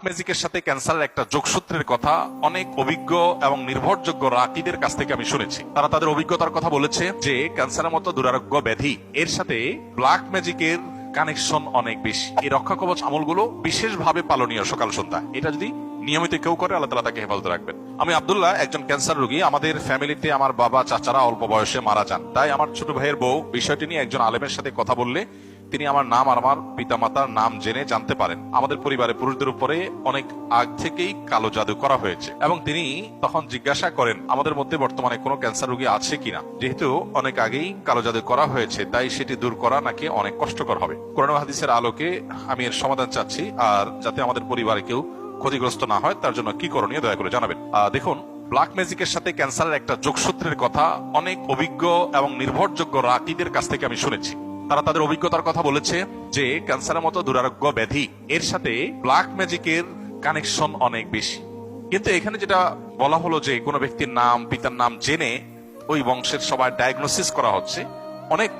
ম্যাজিকের সাথে ক্যান্সারের একটা যোগসূত্রের কথা অনেক অভিজ্ঞ এবং নির্ভরযোগ্য রাকিদের কাছ থেকে আমি শুনেছি। তারা তাদের অভিজ্ঞতার কথা বলেছে যে ক্যান্সারের মতো দুরারোগ্য ব্যাধি এর সাথে ব্ল্যাক ম্যাজিকের কানেকশন অনেক বেশি। এই রক্ষা কবচ আমলগুলো বিশেষভাবে পালনীয় সকাল সন্ধ্যা। এটা যদি নিয়মিত কেউ করে আল্লাহ তাআলা তাকে হেফাজতে রাখবেন। আমি আব্দুল্লাহ, একজন ক্যান্সার রোগী। আমাদের ফ্যামিলিতে আমার বাবা চাচারা অল্প বয়সে মারা যান। তাই আমার ছোট ভাইয়ের বউ বিষয়টি নিয়ে একজন আলেমের সাথে কথা বললে তিনি আমার নাম আর আমার পিতামাতার নাম জেনে জানতে পারেন আমাদের পরিবারে পুরুষদের উপরে অনেক আগ থেকেই কালো জাদু করা হয়েছে, এবং তিনি তখন জিজ্ঞাসা করেন আমাদের মধ্যে বর্তমানে কোনো ক্যান্সার রোগী আছে কিনা। যেহেতু অনেক আগেই কালো জাদু করা হয়েছে তাই সেটি দূর করা নাকি অনেক কষ্টকর হবে। কোরআন ও হাদিসের আলোকে আমি এর সমাধান চাচ্ছি, আর যাতে আমাদের পরিবারে কেউ ক্ষতিগ্রস্ত না হয় তার জন্য কি করণীয় দয়া করে জানাবেন। দেখুন, ব্ল্যাক ম্যাজিকের সাথে ক্যান্সারের একটা যোগসূত্রের কথা অনেক অভিজ্ঞ এবং নির্ভরযোগ্য রাকিদের কাছ থেকে আমি শুনেছি। তারা তাদের অভিজ্ঞতার কথা বলেছে যে ক্যান্সারের মতো দুরারোগ্য ব্যাধি এর সাথে ব্ল্যাক ম্যাজিকের কানেকশন অনেক বেশি। কিন্তু এখানে যেটা বলা হলো যে কোনো ব্যক্তির নাম পিতার নাম জেনে ওই বংশের সবাই ডায়াগনোসিস করা হচ্ছে, অনেক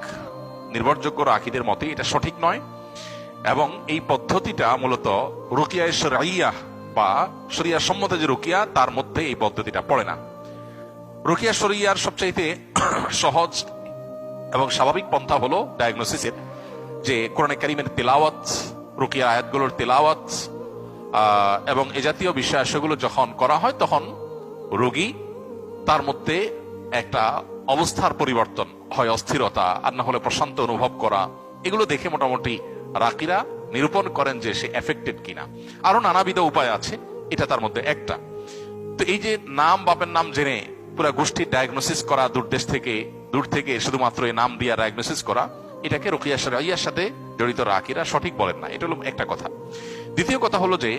নির্ভরযোগ্য রাকিদের মতে এটা সঠিক নয়, এবং এই পদ্ধতিটা মূলত রুকিয়া শরঈয়া বা শরিয়া সম্মত যে রুকিয়া তার মধ্যে এই পদ্ধতিটা পড়ে না। রুকিয়া শরঈয়ার সবচাইতে সহজ এবং স্বাভাবিক পন্থা হলো ডায়াগনোসিসের, যে কোরআনে কারীমের তেলাওয়াত, রুকিয়া আয়াতগুলোর তেলাওয়াত এবং এ জাতীয় বিষয়গুলো যখন করা হয় তখন রোগী তার মধ্যে একটা অবস্থার পরিবর্তন হয়, অস্থিরতা আর না হলে প্রশান্ত অনুভব করা, এগুলো দেখে মোটামুটি রাকিরা নিরূপণ করেন যে সে এফেক্টেড কিনা। আরো নানাবিধ উপায় আছে, এটা তার মধ্যে একটা। তো এই যে নাম বাপের নাম জেনে পুরো গোষ্ঠীর ডায়াগনোসিস করা, দূর থেকে শুধুমাত্র এই নাম দিয়ে ডায়াগনোসিস করা, এটাকে রুকিয়া শরঈয়ার সাথে জড়িত রাকিরা সঠিক বলেন না। এটা হলো একটা কথা। দ্বিতীয় কথা হলো যে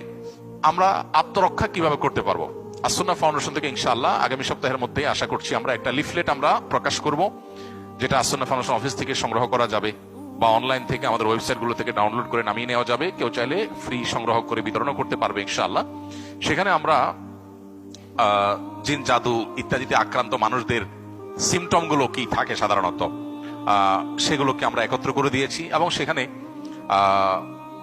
আমরা আত্মরক্ষা কিভাবে করতে পারবো। আসুন্নাহ ফাউন্ডেশন থেকে ইনশাআল্লাহ আগামী সপ্তাহের মধ্যে আশা করছি আমরা একটা লিফলেট আমরা প্রকাশ করব, যেটা আসুন্নাহ ফাউন্ডেশন অফিস থেকে সংগ্রহ করা যাবে বা অনলাইন থেকে আমাদের ওয়েবসাইট গুলো থেকে ডাউনলোড করে নামিয়ে নেওয়া যাবে। কেউ চাইলে ফ্রি সংগ্রহ করে বিতরণ করতে পারবে ইনশাআল্লাহ। সেখানে আমরা জিন জাদু ইত্যাদিতে আক্রান্ত মানুষদের সিমটম গুলো কি থাকে সাধারণত সেগুলোকে আমরা একত্র করে দিয়েছি, এবং সেখানে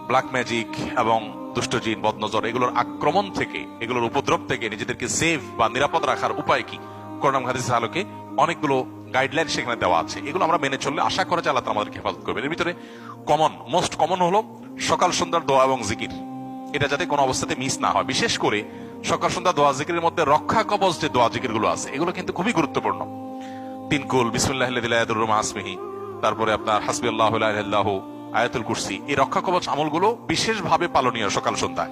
ব্ল্যাক ম্যাজিক এবং দুষ্ট জিন বদনজর এগুলোর আক্রমণ থেকে, এগুলোর উপদ্রব থেকে নিজেদেরকে সেফ বা নিরাপদ রাখার উপায় কি কোরআন হাদিসের আলোকে অনেকগুলো গাইডলাইন সেখানে দেওয়া আছে। এগুলো আমরা মেনে চললে আশা করা যায় আল্লাহ তাআলা আমাদেরকে হেফাজত করবেন। এর ভিতরে মোস্ট কমন হলো সকাল সন্ধ্যার দোয়া এবং জিকির। এটা যাতে কোনো অবস্থাতে মিস না হয়। বিশেষ করে সকাল সন্ধ্যা দোয়া জিকিরের মধ্যে রক্ষা কবচ যে দোয়া জিকির গুলো আছে এগুলো কিন্তু খুবই গুরুত্বপূর্ণ। 3 কুল, বিসমিল্লাহিল্লাযী লা ইয়াদুররু মা ইসমিহি, তারপরে আপনার হাসবিয়াল্লাহু লা ইলাহা ইল্লাহু, আয়াতুল কুরসি, এই রক্ষা কবচ আমলগুলো বিশেষভাবে পালনীয় সকাল সন্ধ্যায়।